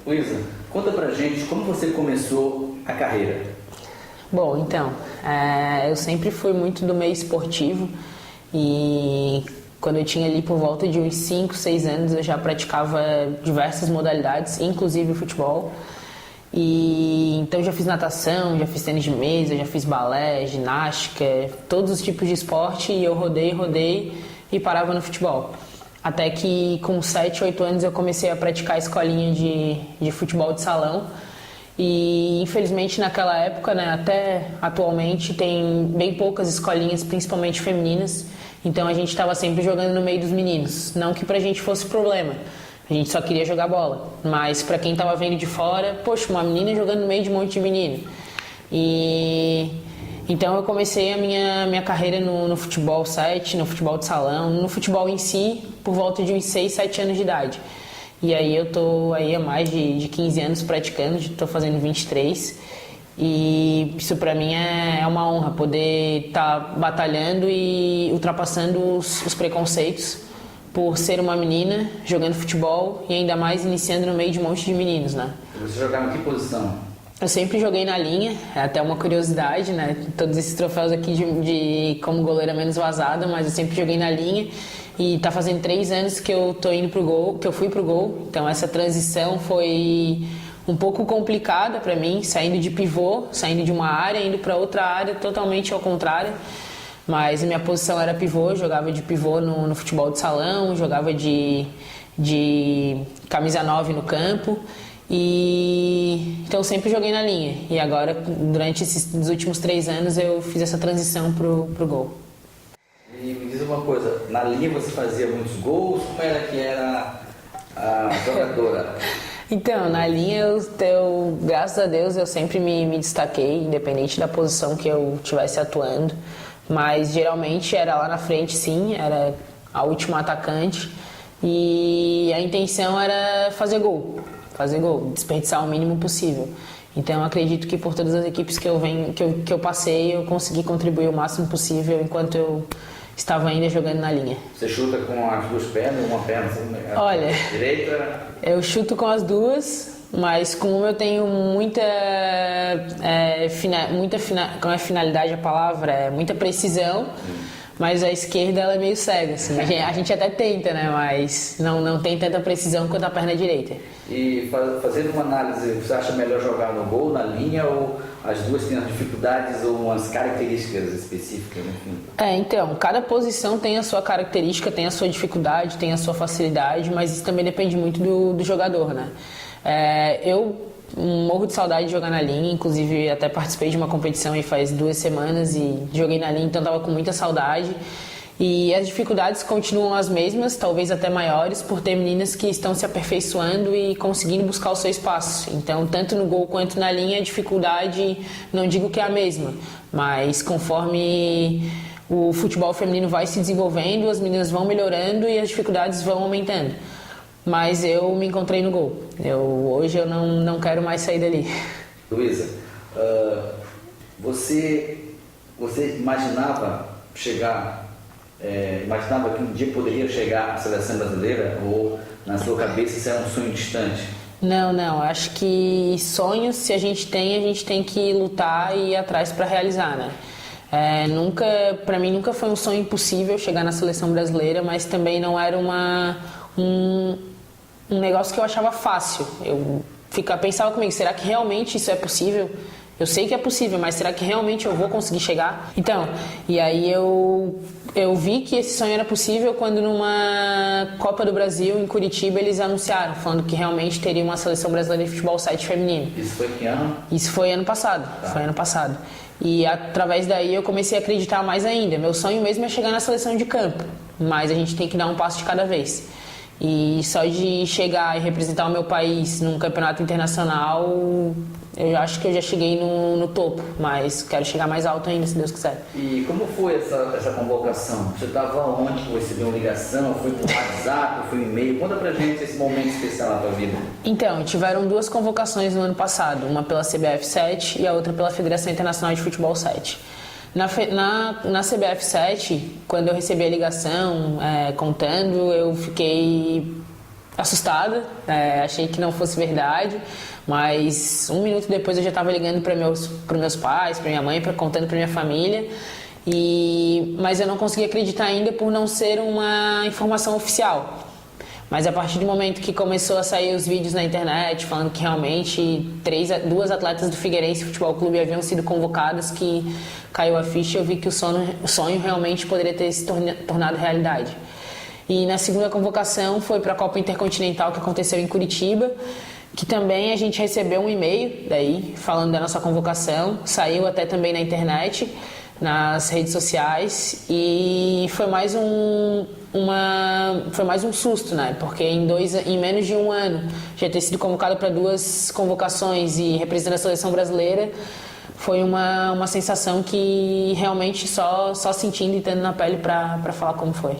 Luísa, conta pra gente como você começou a carreira. Bom, então, eu sempre fui muito do meio esportivo e quando eu tinha ali por volta de uns 5, 6 anos eu já praticava diversas modalidades, inclusive o futebol. E então já fiz natação, já fiz tênis de mesa, já fiz balé, ginástica, todos os tipos de esporte e eu rodei e parava no futebol. Até que com 7, 8 anos eu comecei a praticar a escolinha de futebol de salão. E infelizmente naquela época, né, até atualmente, tem bem poucas escolinhas, principalmente femininas. Então a gente estava sempre jogando no meio dos meninos. Não que pra gente fosse problema, a gente só queria jogar bola. Mas pra quem estava vendo de fora, poxa, uma menina jogando no meio de um monte de menino. Então eu comecei a minha carreira no futebol 7, no futebol de salão, no futebol em si, por volta de uns 6, 7 anos de idade. E aí eu tô aí há mais de 15 anos praticando, estou fazendo 23. E isso pra mim é uma honra, poder estar batalhando e ultrapassando os preconceitos por ser uma menina jogando futebol e ainda mais iniciando no meio de um monte de meninos, né? Você jogava em que posição? Eu sempre joguei na linha, é até uma curiosidade, né? Todos esses troféus aqui de como goleira menos vazada, mas eu sempre joguei na linha e tá fazendo 3 anos que eu tô indo pro gol, que eu fui pro gol. Então essa transição foi um pouco complicada para mim, saindo de pivô, saindo de uma área, indo para outra área totalmente ao contrário. Mas a minha posição era pivô, jogava de pivô no futebol de salão, jogava de camisa 9 no campo. Então sempre joguei na linha e agora durante esses últimos 3 anos eu fiz essa transição pro gol. E me diz uma coisa, na linha você fazia muitos gols? Como era que era a jogadora? Então, na linha eu graças a Deus eu sempre me destaquei, independente da posição que eu estivesse atuando, mas geralmente era lá na frente, sim, era a última atacante e a intenção era fazer gol, desperdiçar o mínimo possível. Então eu acredito que por todas as equipes que eu passei, eu consegui contribuir o máximo possível enquanto eu estava ainda jogando na linha. Você chuta com as 2 pernas, uma perna, olha, direita? Eu chuto com as 2, mas como eu tenho muita como é finalidade a palavra, muita precisão. Mas a esquerda ela é meio cega, assim. A gente até tenta, né? Mas não tem tanta precisão quanto a perna direita. E fazendo uma análise, você acha melhor jogar no gol, na linha, ou as duas têm as dificuldades ou umas características específicas, enfim? Então, cada posição tem a sua característica, tem a sua dificuldade, tem a sua facilidade, mas isso também depende muito do jogador, né? Eu morro de saudade de jogar na linha, inclusive até participei de uma competição aí faz 2 semanas e joguei na linha, então tava com muita saudade. E as dificuldades continuam as mesmas, talvez até maiores, por ter meninas que estão se aperfeiçoando e conseguindo buscar o seu espaço. Então, tanto no gol quanto na linha, a dificuldade, não digo que é a mesma, mas conforme o futebol feminino vai se desenvolvendo, as meninas vão melhorando e as dificuldades vão aumentando. Mas eu me encontrei no gol. Hoje eu não quero mais sair dali. Luísa, você imaginava imaginava que um dia poderia chegar à seleção brasileira, ou na sua cabeça isso era um sonho distante? Não. Acho que sonhos, se a gente tem que lutar e ir atrás para realizar, né? Para mim nunca foi um sonho impossível chegar na seleção brasileira, mas também não era um negócio que eu achava fácil. Eu pensava comigo, será que realmente isso é possível? Eu sei que é possível, mas será que realmente eu vou conseguir chegar? Então, e aí eu vi que esse sonho era possível quando numa Copa do Brasil, em Curitiba, eles anunciaram, falando que realmente teria uma seleção brasileira de futebol 7 feminino. Isso foi que ano? Isso foi ano passado, Foi ano passado. E através daí eu comecei a acreditar mais ainda. Meu sonho mesmo é chegar na seleção de campo, mas a gente tem que dar um passo de cada vez. E só de chegar e representar o meu país num campeonato internacional, eu acho que eu já cheguei no topo, mas quero chegar mais alto ainda, se Deus quiser. E como foi essa convocação? Você estava onde que recebeu uma ligação? Foi por WhatsApp, foi e-mail? Conta pra gente esse momento especial na tua vida. Então, tiveram 2 convocações no ano passado, uma pela CBF 7 e a outra pela Federação Internacional de Futebol 7. Na CBF 7, quando eu recebi a ligação contando, eu fiquei assustada, achei que não fosse verdade, mas 1 minuto depois eu já estava ligando para meus pais, para minha mãe, contando para minha família, mas eu não conseguia acreditar ainda por não ser uma informação oficial. Mas a partir do momento que começou a sair os vídeos na internet falando que realmente 2 atletas do Figueirense Futebol Clube haviam sido convocadas, que caiu a ficha, eu vi que o sonho realmente poderia ter se tornado realidade. E na segunda convocação foi para a Copa Intercontinental, que aconteceu em Curitiba, que também a gente recebeu um e-mail daí falando da nossa convocação, saiu até também na internet, nas redes sociais, e foi mais um susto, né? Porque em menos de 1 ano já ter sido convocado para 2 convocações e representando a seleção brasileira foi uma sensação que realmente só sentindo e tendo na pele para falar como foi.